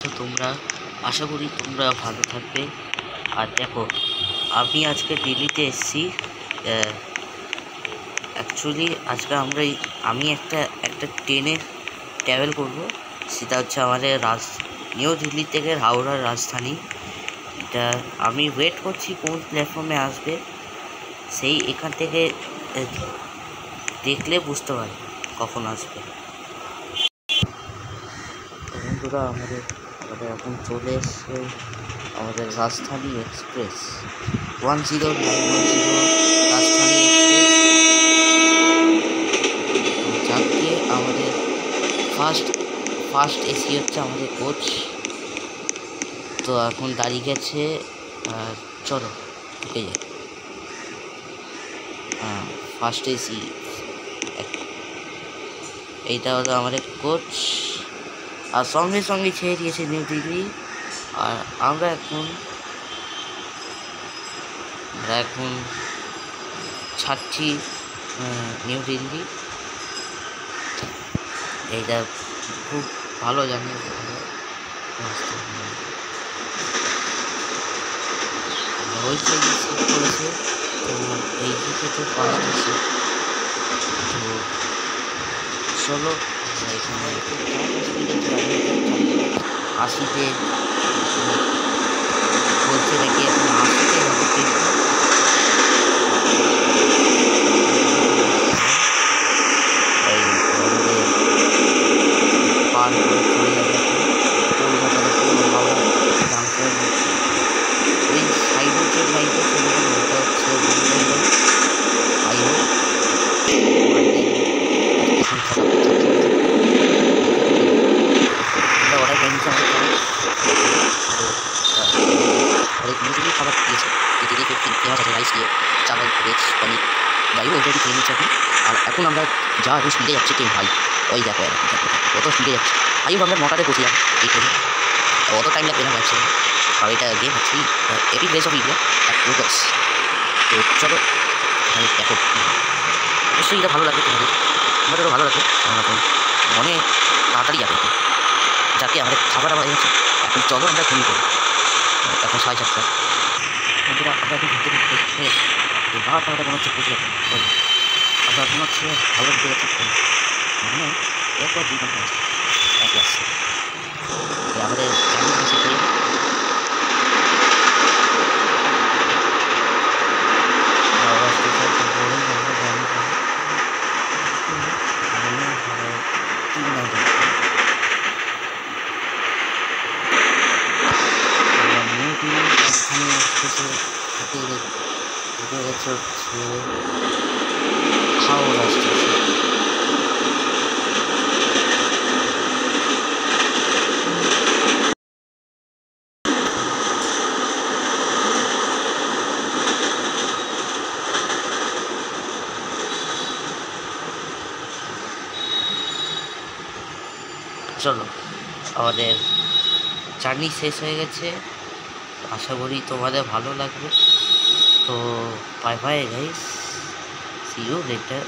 তো তোমরা, আশা করি তোমরা ভালো থাকবে। আর দেখো, আমি আজকে দিল্লিতে এসেছি। অ্যাকচুয়ালি আজকে আমি একটা ট্রেনে ট্রাভেল করব। সেটা হচ্ছে আমাদের নিউ দিল্লি থেকে হাওড়ার রাজধানী। এটা আমি ওয়েট করছি কোন প্ল্যাটফর্মে আসবে, সেই এখান থেকে দেখলে বুঝতে পারি কখন আসবে। বন্ধুরা, আমাদের এখন চলে এসছে আমাদের রাজধানী এক্সপ্রেস 1091 রাজধানী এক্সপ্রেস। যাকে আমাদের ফার্স্ট এসি হচ্ছে আমাদের কোচ। তো এখন দাঁড়িয়ে গেছে, চলো ঢুকে যাই। ফার্স্ট এসি, এইটা হলো আমাদের কোচ। আর সঙ্গে সঙ্গে ছেড়ে দিয়েছে নিউ দিল্লি। আর আমরা এখন ছাড়ছি নিউ দিল্লি। এইটা খুব ভালো জানি ওই সাইডে সিট করেছে। তো এই দিকে তো ফার্স্ট এসি। তো চলো এখানে 80-তে বলছে নাকি, এখন 80-তে হবে ট্রেনটা। এই আমাদের পার করে চলে যাবে কলকাতার হাওড়া জাংশনের মধ্যে। ওই সাইডে যে লাইনটা চলে গেল ওটা হচ্ছে হাইওয়ে। এখন খারাপ অনেক অনেক মিনিটই খাবার দিয়েছে। দিদিকে ফেমাস আছে রাইস দিয়ে, চাওয়াল, ভেজ, পনির, যাই হোক ওইটাই খেয়ে নিচ্ছি এখন। আর এখন আমরা যা এখন স্পিডে যাচ্ছি ট্রেন, ভাই ওই দেখো কত স্পিডে যাচ্ছে। ভাই আমরা 9টাতে পৌঁছলাম এই ট্রেনে, অত টাইম লাগবে না ভাবছি। আর এটা গিয়ে ভাবছি epic race of India progress. তো চলো এখানে দেখো, অবশ্যই এটা ভালো লাগবে তোমাদের, আমাদেরও ভালো লাগবে। কারণ এখন অনেক তাড়াতাড়ি যাবে, যাকে আমাদের খাবার হয়ে গেছে। এখন চলো আমরা ঘুমিয়ে পড়ি। এখন 4:30। বন্ধুরা, আমরা এখন ঘুরতে ঘুরতে বারোটা মনে হচ্ছে পৌঁছে যাবো। আমরা মনে হচ্ছে ভালো দিকে থাকতে মানে 1 বা 2 ঘন্টা আছে এক আসছে আমাদের এসে করে। হচ্ছে হাওড়া স্টেশন। চলো, আমাদের জার্নি শেষ হয়ে গেছে। আশা করি তোমাদের ভালো লাগবে। তো bye bye guys, see you letter.